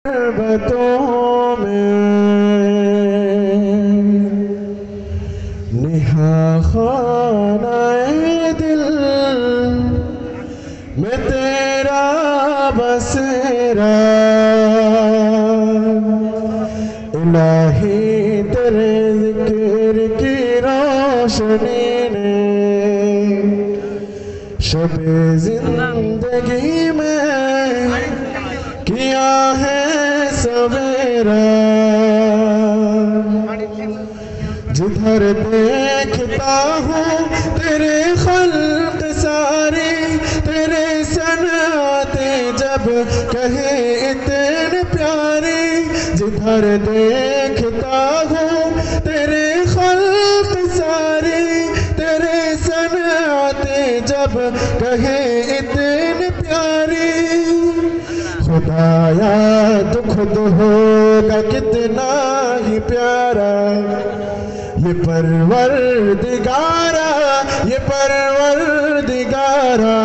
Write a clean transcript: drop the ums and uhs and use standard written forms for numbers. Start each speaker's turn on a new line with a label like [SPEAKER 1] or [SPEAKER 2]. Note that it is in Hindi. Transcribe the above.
[SPEAKER 1] पर्वतों में निहा खानाए दिल में तेरा बसेरा इलाही तेरे जिक्र की रोशनी ने शबे जिंदगी में किया है सवेरा। जिधर देखता हूँ तेरे खल्क सारी तेरे सनाते जब कहे इतने प्यारे। जिधर देखता हूँ तेरे खल्क सारी तेरे सनाते जब कहे इतने प्यारे। खुदाया तो खुद होगा कितना ही प्यारा ये परवरदिगारा ये परवरदिगारा।